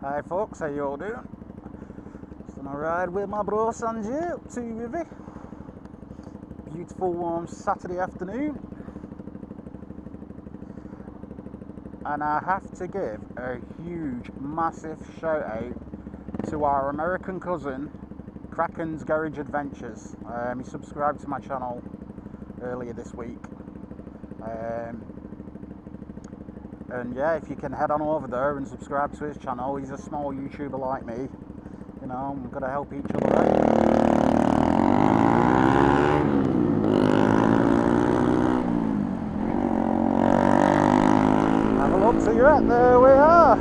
Hi folks, how you all doing? Just on a ride with my bro Sanjay up to Rivi. Beautiful warm Saturday afternoon. And I have to give a huge, massive shout out to our American cousin, Kraken's Garage Adventures. He subscribed to my channel earlier this week. And yeah, if you can head on over there and subscribe to his channel, he's a small YouTuber like me. You know, we've got to help each other out. Have a look, see right there we are.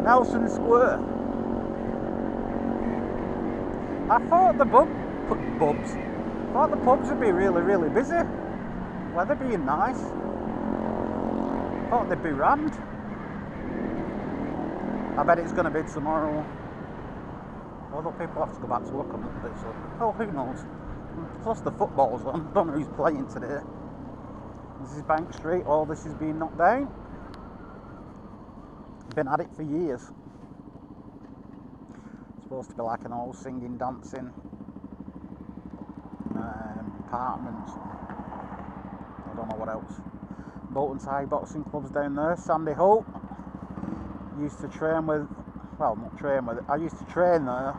Nelson Square. I thought the pubs would be really busy. Weather being nice. Thought they'd be rammed. I bet it's going to be tomorrow. Although people have to go back to work on Monday, so who knows? Plus the football's on. Don't know who's playing today. This is Bank Street. All this is being knocked down. Been at it for years. It's supposed to be like an old singing, dancing apartments. I don't know what else. Bolton Thai boxing clubs down there. Sandy Holt. Used to train with, well, not train with, I used to train there,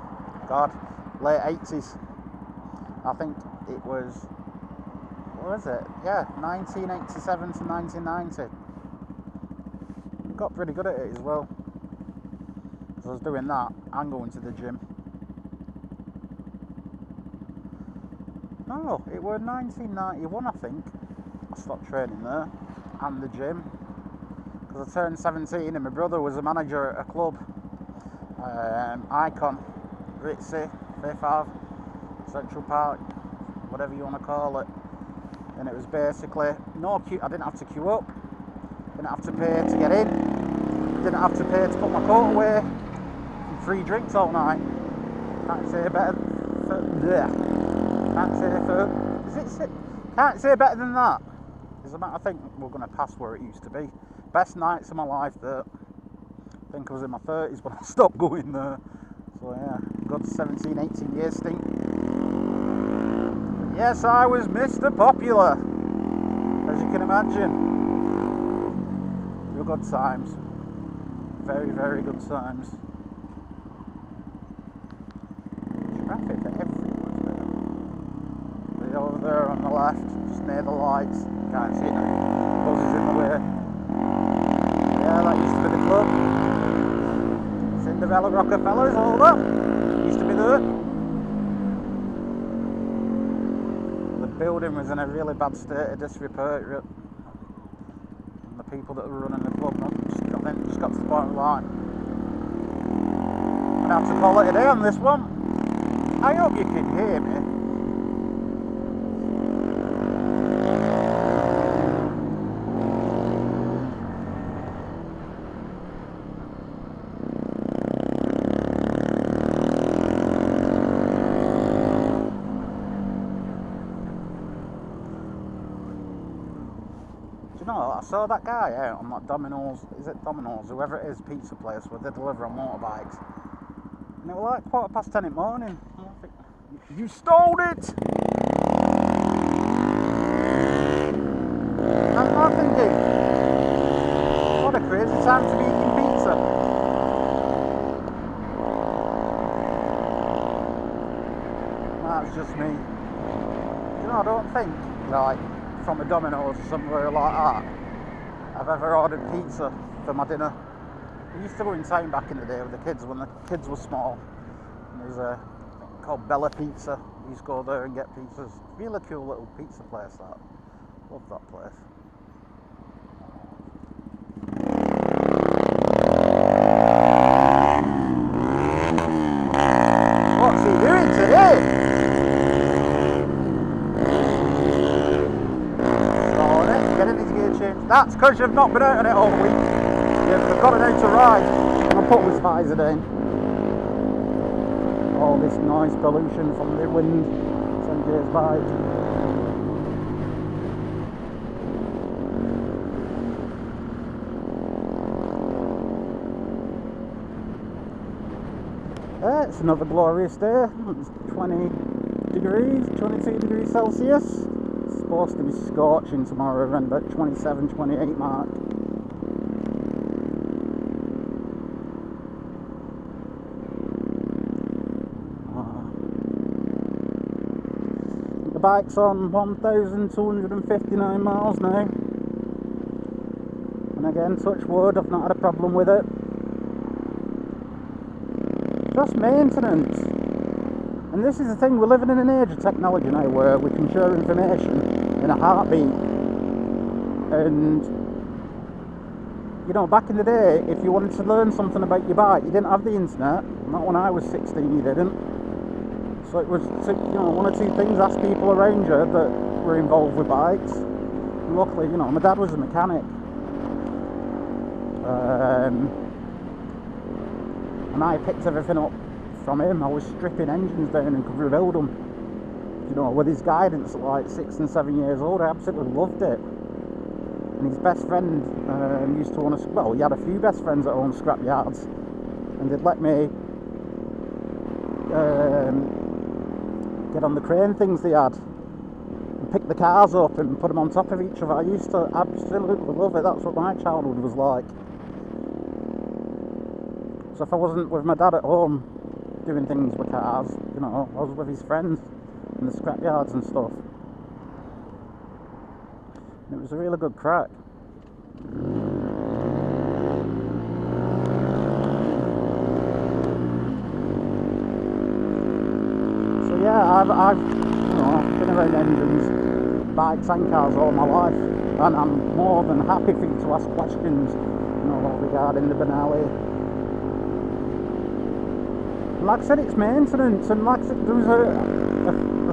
God, late 80s. I think it was, what was it? Yeah, 1987 to 1990. Got pretty good at it as well. As I was doing that and going to the gym. No, it was 1991, I think. I stopped training there and the gym. Because I turned 17 and my brother was a manager at a club, Icon, Ritzy, Fifth Ave, Central Park, whatever you want to call it. And it was basically no queue. I didn't have to queue up, didn't have to pay to get in, didn't have to pay to put my coat away, and free drinks all night. Can't say better. Can't say better than that. As a matter, I think we're going to pass where it used to be. Best nights of my life there. I think I was in my 30s when I stopped going there. So yeah, good 17, 18 years stint. And yes, I was Mr. Popular, as you can imagine. Real good times. Very good times. Traffic everywhere. They're over there on the left, just near the lights. Can't see it. Buses in the way. Yeah, that used to be the club. Cinderella Rockefellers, all that. Used to be there. The building was in a really bad state of disrepair. And the people that were running the club just got to the bottom line. I'm going to have to call it a day on this one. I hope you can hear me. You know, I saw that guy out on that Domino's, is it Domino's, whoever it is, pizza place where they deliver on motorbikes. And it was like 10:15 in the morning. And I think, you stole it! And I'm thinking, what a crazy time to be eating pizza. That's just me. You know, I don't think, like, from a Domino's or somewhere like that, I've ever ordered pizza for my dinner. We used to go in town back in the day with the kids when the kids were small. And there's a thing called Bella Pizza. We used to go there and get pizzas. Really cool little pizza place that. Love that place. What's he doing today? That's because you've not been out on it all week. You've forgotten how to ride. I'll put this visor down. All this noise pollution from the wind. Sanjay's bike. yeah, it's another glorious day. It's 20 degrees, 22 degrees Celsius. It's supposed to be scorching tomorrow around about 27, 28 mark. The bike's on 1,259 miles now. And again, touch wood, I've not had a problem with it. Just maintenance. And this is the thing, we're living in an age of technology now where we can share information in a heartbeat. And, you know, back in the day, if you wanted to learn something about your bike, you didn't have the internet. Not when I was 16, you didn't. So it was, you know, one or two things, ask people around you that were involved with bikes. And luckily, you know, my dad was a mechanic. And I picked everything up from him. I was stripping engines down and could rebuild them. You know, with his guidance at like 6 and 7 years old, I absolutely loved it. And his best friend used to own he had a few best friends that owned scrap yards, and they'd let me get on the crane things they had and pick the cars up and put them on top of each other. I used to absolutely love it. That's what my childhood was like. So if I wasn't with my dad at home doing things with cars, you know, I was with his friends in the scrap yards and stuff. And it was a really good crack. So yeah, I've you know, been around engines, bikes and cars all my life, and I'm more than happy for you to ask questions, you know, regarding the Benelli. Like I said, it's maintenance, and like I said, there was a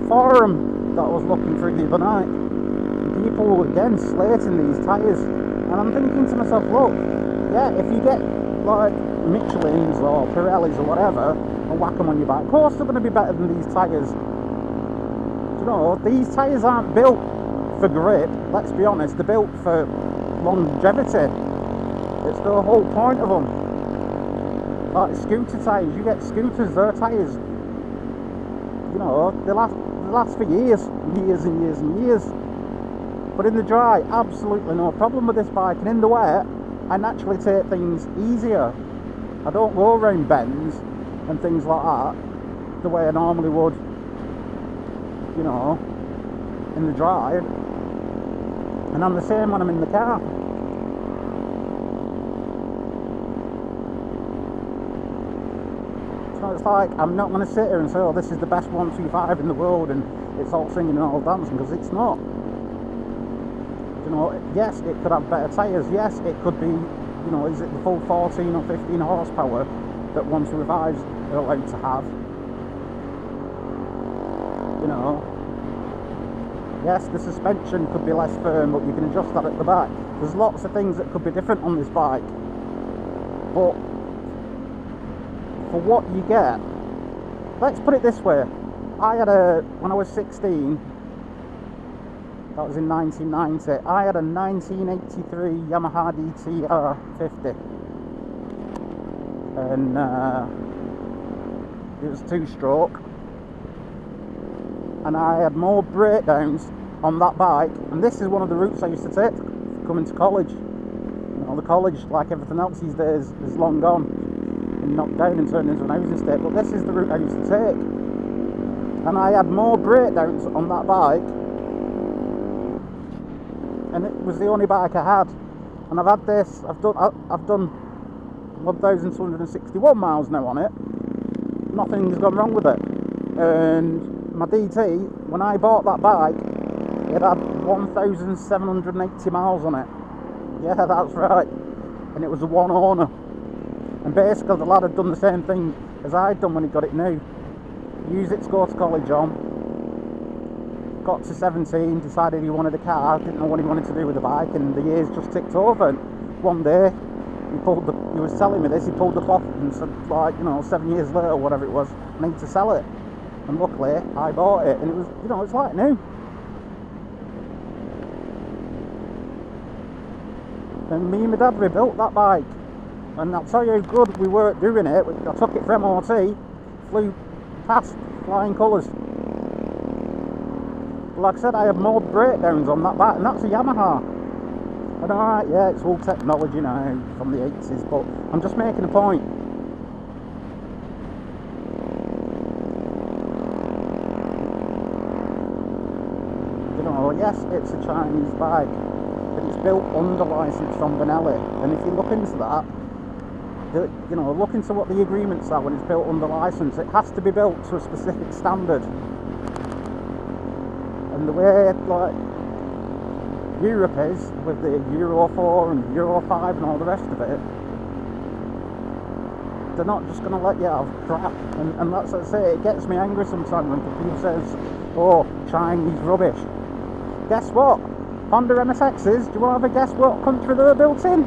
forum that I was looking through the other night, and people were again slating these tyres, and I'm thinking to myself, look, yeah, if you get like Michelin's or Pirelli's or whatever and whack them on your bike, of course they're going to be better than these tyres. You know, these tyres aren't built for grip, let's be honest, they're built for longevity. It's the whole point of them. Like scooter tyres, you get scooters, their tyres, you know, they last for years and years and years and years. But in the dry, absolutely no problem with this bike. And in the wet, I naturally take things easier. I don't go around bends and things like that the way I normally would, you know, in the dry. And I'm the same when I'm in the car. So it's like, I'm not going to sit here and say, oh, this is the best 125 in the world and it's all singing and all dancing, because it's not. You know, yes, it could have better tyres, yes, it could be, you know, is it the full 14 or 15 horsepower that 125s are allowed to have? You know, yes, the suspension could be less firm, but you can adjust that at the back. There's lots of things that could be different on this bike, but for what you get, let's put it this way, when I was 16, that was in 1990, I had a 1983 Yamaha DTR 50, and it was 2-stroke, and I had more breakdowns on that bike, and this is one of the routes I used to take coming to college. You know, the college, like everything else these days, is long gone and knocked down and turned into an housing estate, but this is the route I used to take, and I had more breakdowns on that bike, and it was the only bike I had. And I've had this, I've done 1,261 miles now on it. Nothing's gone wrong with it. And my DT, when I bought that bike, it had 1,780 miles on it. Yeah, that's right. And it was a one owner. And basically the lad had done the same thing as I'd done when he got it new. Used it to go to college on. Got to 17, decided he wanted a car, didn't know what he wanted to do with the bike, and the years just ticked over. And one day, he was telling me this, he pulled the cloth and said, like, you know, 7 years later, whatever it was, I need to sell it. And luckily, I bought it, and it was, you know, it's like new. And me and my dad rebuilt that bike. And I'll tell you how good we were doing it. I took it for MOT flew past flying colours. But like I said, I had more breakdowns on that bike, and that's a Yamaha. And alright, yeah, it's all technology now from the 80s, but I'm just making a point. You know, yes, it's a Chinese bike, but it's built under license from Benelli, and if you look into that, you know, look into what the agreements are when it's built under license. It has to be built to a specific standard, and the way like Europe is with the Euro 4 and Euro 5 and all the rest of it, they're not just going to let you have crap, and that's what I say. It gets me angry sometimes when people say, oh, Chinese rubbish. Guess what? Honda MSXs, do you want to have a guess what country they're built in?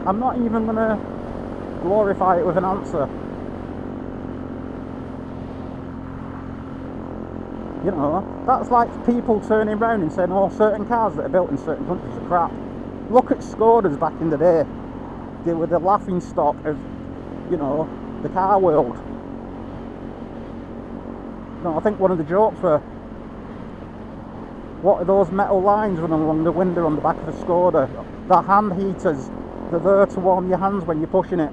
I'm not even going to glorify it with an answer. You know, that's like people turning around and saying, oh, certain cars that are built in certain countries are crap. Look at Skodas back in the day. They were the laughing stock of, you know, the car world. You know, I think one of the jokes were, what are those metal lines running along the window on the back of a Skoda? The hand heaters. They're there to warm your hands when you're pushing it.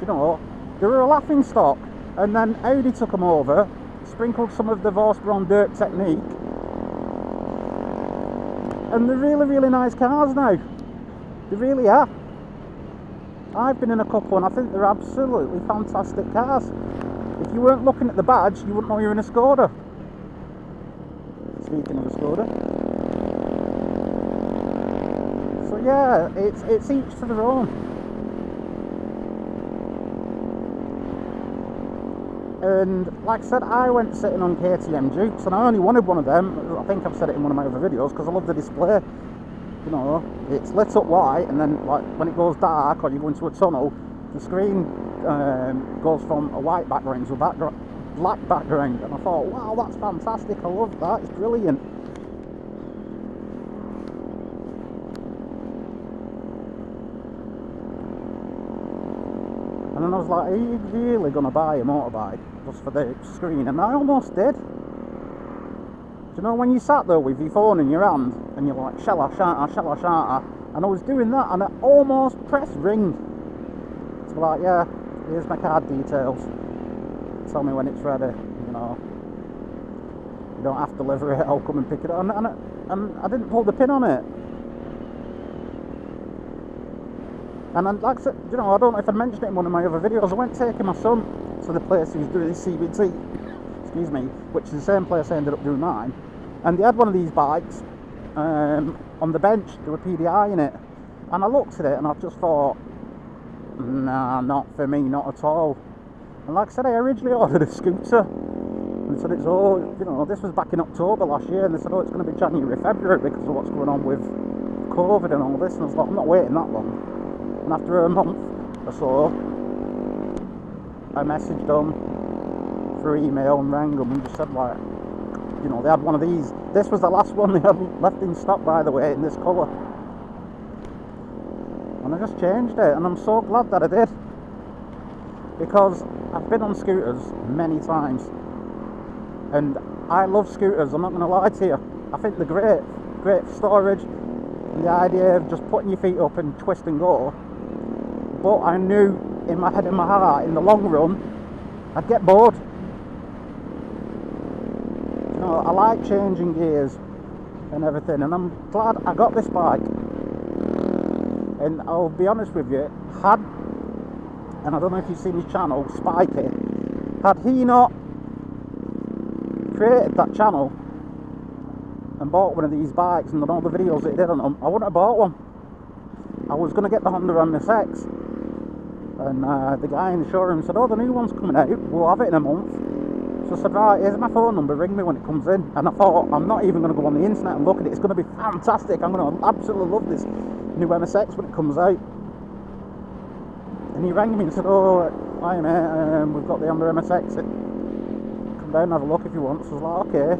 You know, they were a laughing stock. And then Audi took them over, sprinkled some of the Vosper on dirt technique, and they're really, really nice cars now. They really are. I've been in a couple and I think they're absolutely fantastic cars. If you weren't looking at the badge, you wouldn't know you're in a Skoda. Speaking of a Skoda. So yeah, it's each to their own. And like I said, I went sitting on KTM Dukes, and I only wanted one of them. I think I've said it in one of my other videos, because I love the display. You know, it's lit up white, and then like when it goes dark or you go into a tunnel, the screen goes from a white background to a black background. And I thought, wow, that's fantastic, I love that, it's brilliant. And then I was like, are you really going to buy a motorbike just for the screen? And I almost did. Do you know when you sat there with your phone in your hand and you're like, shall I, shan't I, shall I, shan't I? And I was doing that and I almost pressed ring. It's like, yeah, here's my card details. Tell me when it's ready, you know. You don't have to deliver it, I'll come and pick it up. And I didn't pull the pin on it. And like I said, you know, I don't know if I mentioned it in one of my other videos, I went taking my son to the place he was doing his CBT, excuse me, which is the same place I ended up doing mine. And they had one of these bikes, on the bench, there were PDI in it. And I looked at it and I just thought, nah, not for me, not at all. And like I said, I originally ordered a scooter. And they said it's all, you know, this was back in October last year, and they said, oh, it's going to be January, February because of what's going on with COVID and all this. And I was like, I'm not waiting that long. And after a month or so, I messaged them through email and rang them and just said, like, you know, they had one of these. This was the last one they had left in stock, by the way, in this colour. And I just changed it, and I'm so glad that I did. Because I've been on scooters many times, and I love scooters, I'm not going to lie to you. I think they're great for storage, and the idea of just putting your feet up and twist and go. But I knew in my head and my heart, in the long run, I'd get bored. You know, I like changing gears and everything, and I'm glad I got this bike. And I'll be honest with you, and I don't know if you've seen his channel, Spikey, had he not created that channel and bought one of these bikes and done all the videos that he did on them, I wouldn't have bought one. I was going to get the Honda MSX, and the guy in the showroom said, oh, the new one's coming out, we'll have it in a month. So I said, right, here's my phone number, ring me when it comes in. And I thought, I'm not even going to go on the internet and look at it, it's going to be fantastic, I'm going to absolutely love this new MSX when it comes out. And he rang me and said, oh, hi mate, we've got the Honda MSX, come down and have a look if you want. So I was like, okay.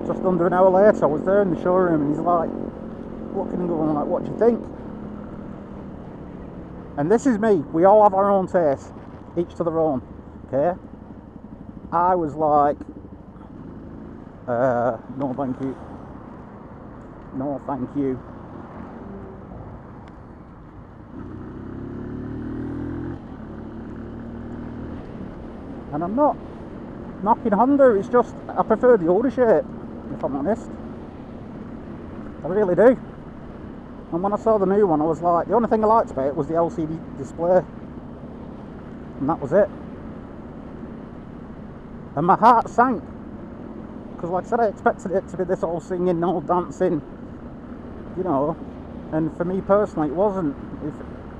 Just under an hour later, I was there in the showroom, and he's like, looking and going like, what do you think? And this is me, we all have our own taste. each to their own, okay? I was like, no thank you, no thank you. And I'm not knocking Honda, it's just I prefer the older shape, if I'm honest. I really do. And when I saw the new one, I was like, the only thing I liked about it was the LCD display, and that was it. And my heart sank, because like I said, I expected it to be this all singing, all dancing, you know, and for me personally it wasn't. If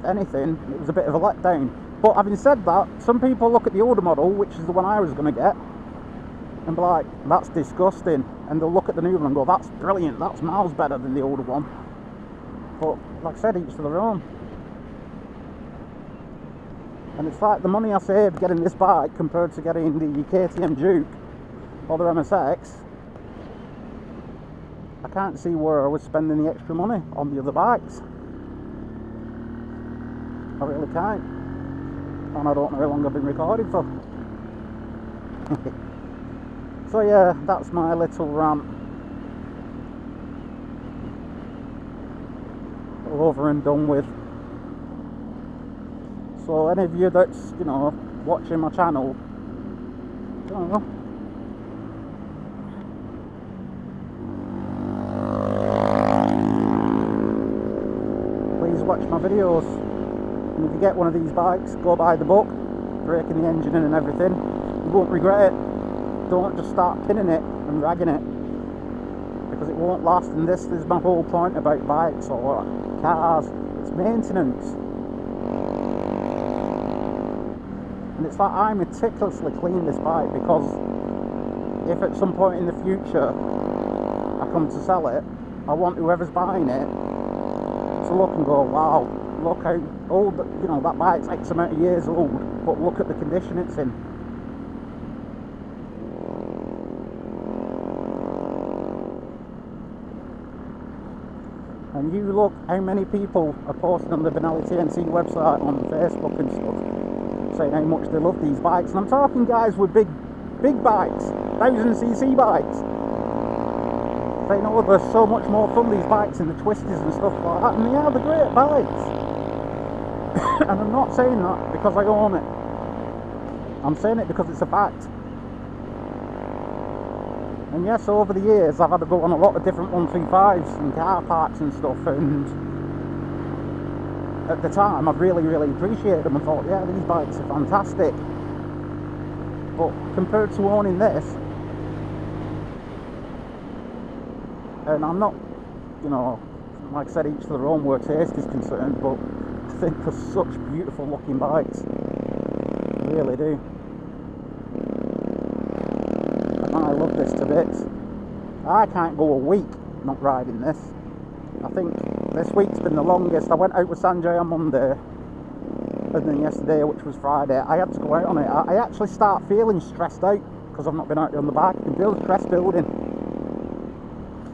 anything, it was a bit of a letdown. But having said that, some people look at the older model, which is the one I was going to get, and be like, that's disgusting, and they'll look at the new one and go, that's brilliant, that's miles better than the older one. But like I said, each to their own. And it's like the money I saved getting this bike compared to getting the KTM Duke or the MSX, I can't see where I was spending the extra money on the other bikes. I really can't. And I don't know how long I've been recording for. So yeah, that's my little rant. Over and done with. So any of you that's, you know, watching my channel, I don't know, please watch my videos. And if you get one of these bikes, go buy the book, breaking the engine in and everything. You won't regret it. Don't just start pinning it and ragging it, because it won't last. And this is my whole point about bikes or cars, it's maintenance. And it's like I meticulously clean this bike, because if at some point in the future I come to sell it, I want whoever's buying it to look and go, wow, look how old, you know, that bike's X amount of years old, but look at the condition it's in. And you look how many people are posting on the Benelli TNC website, on Facebook and stuff, saying how much they love these bikes. And I'm talking guys with big bikes, 1000cc bikes. They know there's so much more fun, these bikes, and the twisters and stuff like that. And they are the great bikes. And I'm not saying that because I own it. I'm saying it because it's a fact. And yes, over the years I've had to go on a lot of different 125s and car parks and stuff, and at the time I really appreciated them and thought, yeah, these bikes are fantastic. But compared to owning this, and I'm not, you know, like I said, each to their own where taste is concerned, but I think they're such beautiful looking bikes. I really do. I love this to bits. I can't go a week not riding this. I think this week's been the longest. I went out with Sanjay on Monday, and then yesterday, which was Friday, I had to go out on it. I actually start feeling stressed out because I've not been out on the bike. I can feel the stress building.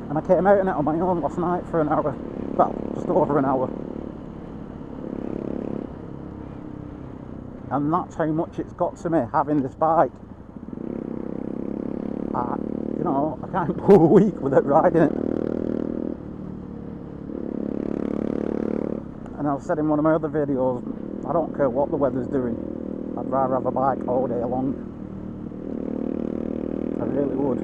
And I came out on it on my own last night for an hour. Well, just over an hour. And that's how much it's got to me, having this bike. You know, I can't go a week without riding it. And I've said in one of my other videos, I don't care what the weather's doing, I'd rather have a bike all day long. I really would.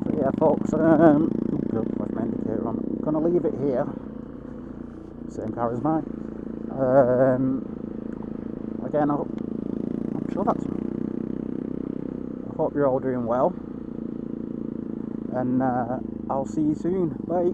So yeah folks, good, left my indicator on. I'm gonna leave it here. Same car as mine. Again, I'm sure that's. I hope you're all doing well, and I'll see you soon. Bye.